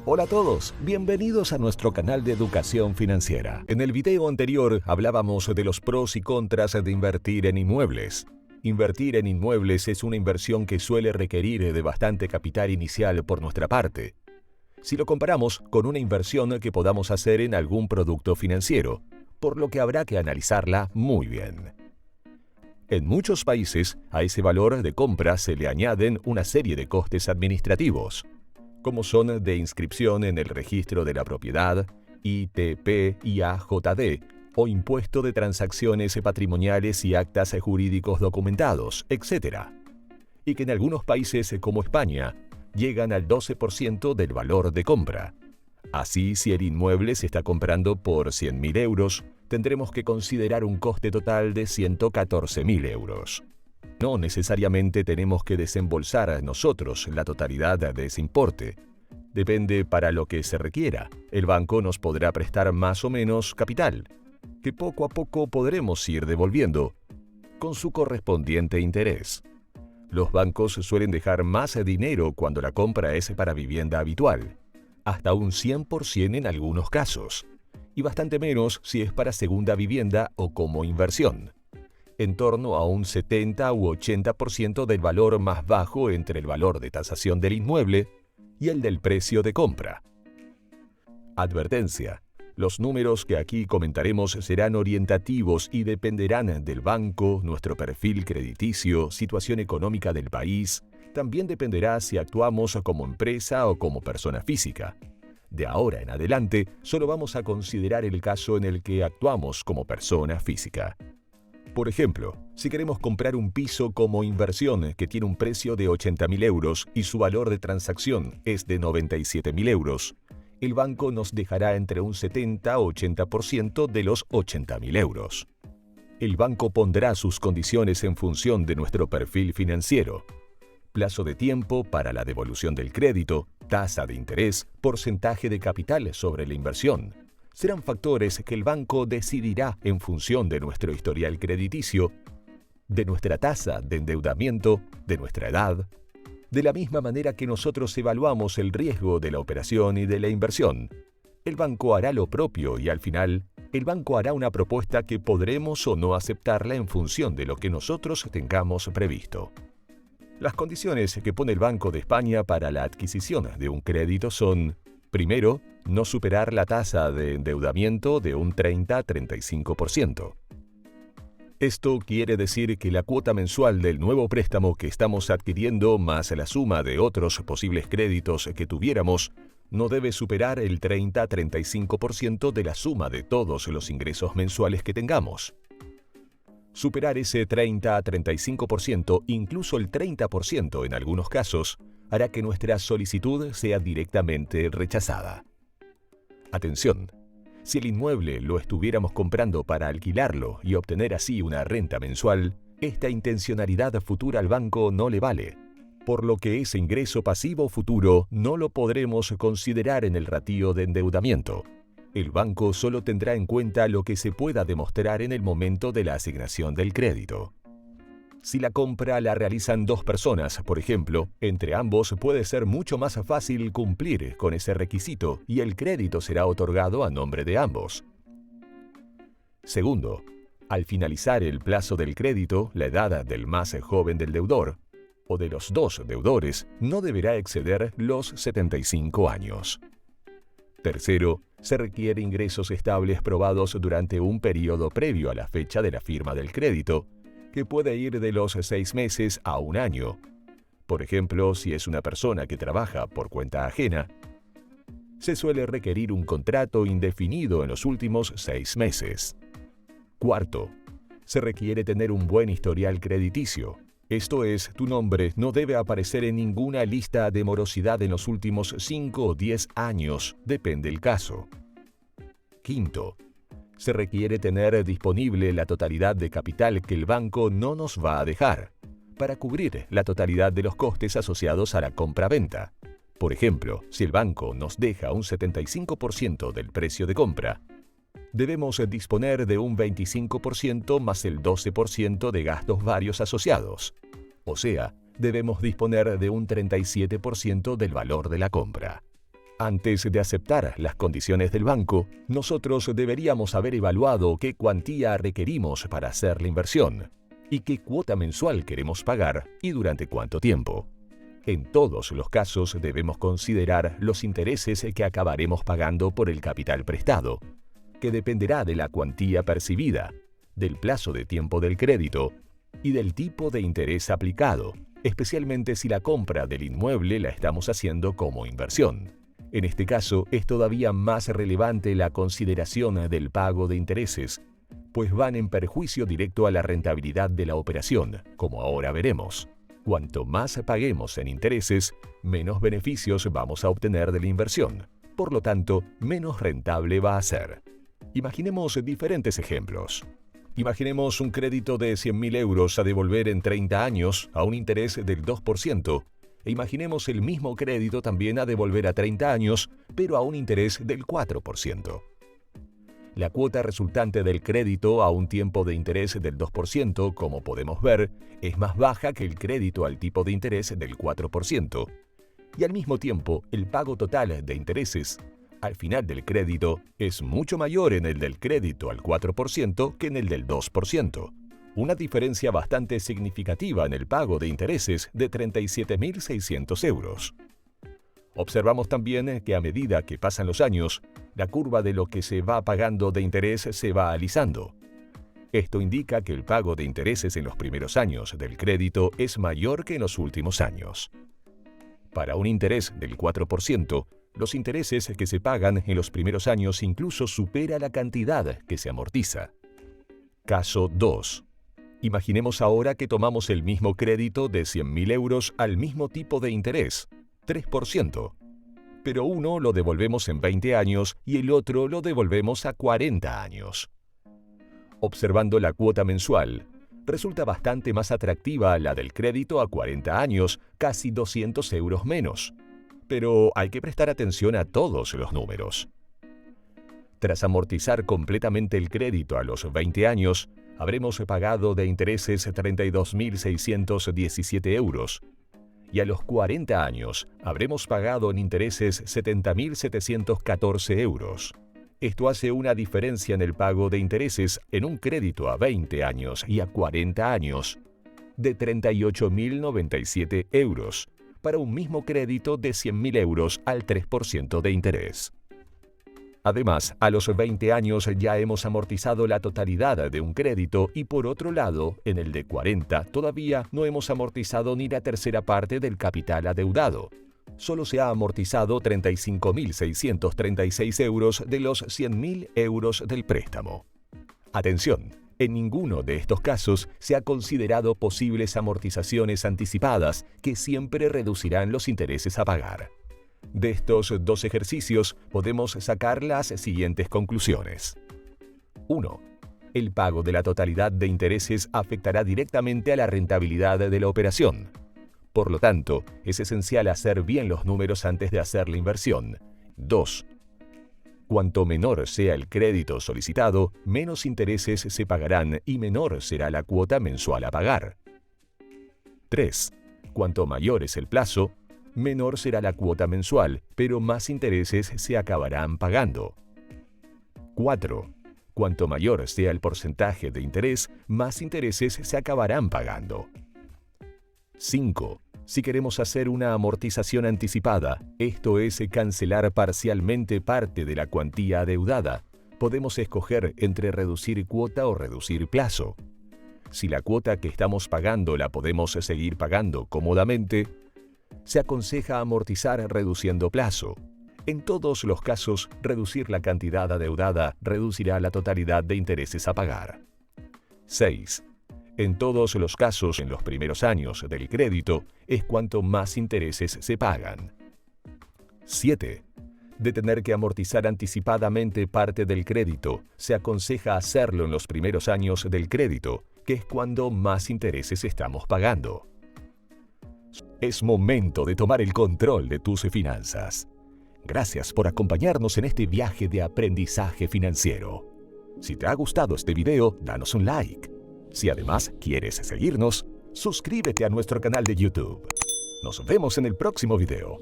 Hola a todos, bienvenidos a nuestro canal de educación financiera. En el video anterior hablábamos de los pros y contras de invertir en inmuebles. Invertir en inmuebles es una inversión que suele requerir de bastante capital inicial por nuestra parte, si lo comparamos con una inversión que podamos hacer en algún producto financiero, por lo que habrá que analizarla muy bien. En muchos países, a ese valor de compra se le añaden una serie de costes administrativos, como son de inscripción en el registro de la propiedad, ITP, IAJD, o impuesto de transacciones patrimoniales y actas jurídicos documentados, etc. Y que en algunos países como España llegan al 12% del valor de compra. Así, si el inmueble se está comprando por 100.000 euros, tendremos que considerar un coste total de 114.000 euros. No necesariamente tenemos que desembolsar nosotros la totalidad de ese importe. Depende para lo que se requiera. El banco nos podrá prestar más o menos capital, que poco a poco podremos ir devolviendo, con su correspondiente interés. Los bancos suelen dejar más dinero cuando la compra es para vivienda habitual, hasta un 100% en algunos casos, y bastante menos si es para segunda vivienda o como inversión, en torno a un 70 u 80% del valor más bajo entre el valor de tasación del inmueble y el del precio de compra. Advertencia: los números que aquí comentaremos serán orientativos y dependerán del banco, nuestro perfil crediticio, situación económica del país. También dependerá si actuamos como empresa o como persona física. De ahora en adelante, solo vamos a considerar el caso en el que actuamos como persona física. Por ejemplo, si queremos comprar un piso como inversión que tiene un precio de 80.000 euros y su valor de transacción es de 97.000 euros, el banco nos dejará entre un 70 o 80% de los 80.000 euros. El banco pondrá sus condiciones en función de nuestro perfil financiero: plazo de tiempo para la devolución del crédito, tasa de interés, porcentaje de capital sobre la inversión. Serán factores que el banco decidirá en función de nuestro historial crediticio, de nuestra tasa de endeudamiento, de nuestra edad. De la misma manera que nosotros evaluamos el riesgo de la operación y de la inversión, el banco hará lo propio y al final, el banco hará una propuesta que podremos o no aceptarla en función de lo que nosotros tengamos previsto. Las condiciones que pone el Banco de España para la adquisición de un crédito son: primero, no superar la tasa de endeudamiento de un 30 a 35%. Esto quiere decir que la cuota mensual del nuevo préstamo que estamos adquiriendo más la suma de otros posibles créditos que tuviéramos no debe superar el 30 a 35% de la suma de todos los ingresos mensuales que tengamos. Superar ese 30 a 35%, incluso el 30% en algunos casos, hará que nuestra solicitud sea directamente rechazada. Atención: si el inmueble lo estuviéramos comprando para alquilarlo y obtener así una renta mensual, esta intencionalidad futura al banco no le vale, por lo que ese ingreso pasivo futuro no lo podremos considerar en el ratio de endeudamiento. El banco solo tendrá en cuenta lo que se pueda demostrar en el momento de la asignación del crédito. Si la compra la realizan dos personas, por ejemplo, entre ambos puede ser mucho más fácil cumplir con ese requisito y el crédito será otorgado a nombre de ambos. Segundo, al finalizar el plazo del crédito, la edad del más joven del deudor, o de los dos deudores, no deberá exceder los 75 años. Tercero, se requiere ingresos estables probados durante un periodo previo a la fecha de la firma del crédito, que puede ir de los 6 meses a un año. Por ejemplo, si es una persona que trabaja por cuenta ajena, se suele requerir un contrato indefinido en los últimos 6 meses. Cuarto, se requiere tener un buen historial crediticio. Esto es, tu nombre no debe aparecer en ninguna lista de morosidad en los últimos 5 o 10 años, depende del caso. Quinto, se requiere tener disponible la totalidad de capital que el banco no nos va a dejar, para cubrir la totalidad de los costes asociados a la compra-venta. Por ejemplo, si el banco nos deja un 75% del precio de compra, debemos disponer de un 25% más el 12% de gastos varios asociados. O sea, debemos disponer de un 37% del valor de la compra. Antes de aceptar las condiciones del banco, nosotros deberíamos haber evaluado qué cuantía requerimos para hacer la inversión y qué cuota mensual queremos pagar y durante cuánto tiempo. En todos los casos debemos considerar los intereses que acabaremos pagando por el capital prestado, que dependerá de la cuantía percibida, del plazo de tiempo del crédito y del tipo de interés aplicado, especialmente si la compra del inmueble la estamos haciendo como inversión. En este caso, es todavía más relevante la consideración del pago de intereses, pues van en perjuicio directo a la rentabilidad de la operación, como ahora veremos. Cuanto más paguemos en intereses, menos beneficios vamos a obtener de la inversión. Por lo tanto, menos rentable va a ser. Imaginemos diferentes ejemplos. Imaginemos un crédito de 100.000 euros a devolver en 30 años a un interés del 2%. E imaginemos el mismo crédito también a devolver a 30 años, pero a un interés del 4%. La cuota resultante del crédito a un tiempo de interés del 2%, como podemos ver, es más baja que el crédito al tipo de interés del 4%. Y al mismo tiempo, el pago total de intereses al final del crédito es mucho mayor en el del crédito al 4% que en el del 2%. Una diferencia bastante significativa en el pago de intereses de 37.600 euros. Observamos también que a medida que pasan los años, la curva de lo que se va pagando de interés se va alisando. Esto indica que el pago de intereses en los primeros años del crédito es mayor que en los últimos años. Para un interés del 4%, los intereses que se pagan en los primeros años incluso supera la cantidad que se amortiza. Caso 2. Imaginemos ahora que tomamos el mismo crédito de 100.000 euros al mismo tipo de interés, 3%. Pero uno lo devolvemos en 20 años y el otro lo devolvemos a 40 años. Observando la cuota mensual, resulta bastante más atractiva la del crédito a 40 años, casi 200 euros menos. Pero hay que prestar atención a todos los números. Tras amortizar completamente el crédito a los 20 años, habremos pagado de intereses 32.617 euros. Y a los 40 años habremos pagado en intereses 70.714 euros. Esto hace una diferencia en el pago de intereses en un crédito a 20 años y a 40 años de 38.097 euros para un mismo crédito de 100.000 euros al 3% de interés. Además, a los 20 años ya hemos amortizado la totalidad de un crédito y por otro lado, en el de 40 todavía no hemos amortizado ni la tercera parte del capital adeudado. Solo se ha amortizado 35.636 euros de los 100.000 euros del préstamo. Atención, en ninguno de estos casos se ha considerado posibles amortizaciones anticipadas que siempre reducirán los intereses a pagar. De estos dos ejercicios podemos sacar las siguientes conclusiones. 1. El pago de la totalidad de intereses afectará directamente a la rentabilidad de la operación. Por lo tanto, es esencial hacer bien los números antes de hacer la inversión. 2. Cuanto menor sea el crédito solicitado, menos intereses se pagarán y menor será la cuota mensual a pagar. 3. Cuanto mayor es el plazo, menor será la cuota mensual, pero más intereses se acabarán pagando. 4. Cuanto mayor sea el porcentaje de interés, más intereses se acabarán pagando. 5. Si queremos hacer una amortización anticipada, esto es cancelar parcialmente parte de la cuantía adeudada, podemos escoger entre reducir cuota o reducir plazo. Si la cuota que estamos pagando la podemos seguir pagando cómodamente, se aconseja amortizar reduciendo plazo. En todos los casos, reducir la cantidad adeudada reducirá la totalidad de intereses a pagar. 6. En todos los casos, en los primeros años del crédito, es cuanto más intereses se pagan. 7. De tener que amortizar anticipadamente parte del crédito, se aconseja hacerlo en los primeros años del crédito, que es cuando más intereses estamos pagando. Es momento de tomar el control de tus finanzas. Gracias por acompañarnos en este viaje de aprendizaje financiero. Si te ha gustado este video, danos un like. Si además quieres seguirnos, suscríbete a nuestro canal de YouTube. Nos vemos en el próximo video.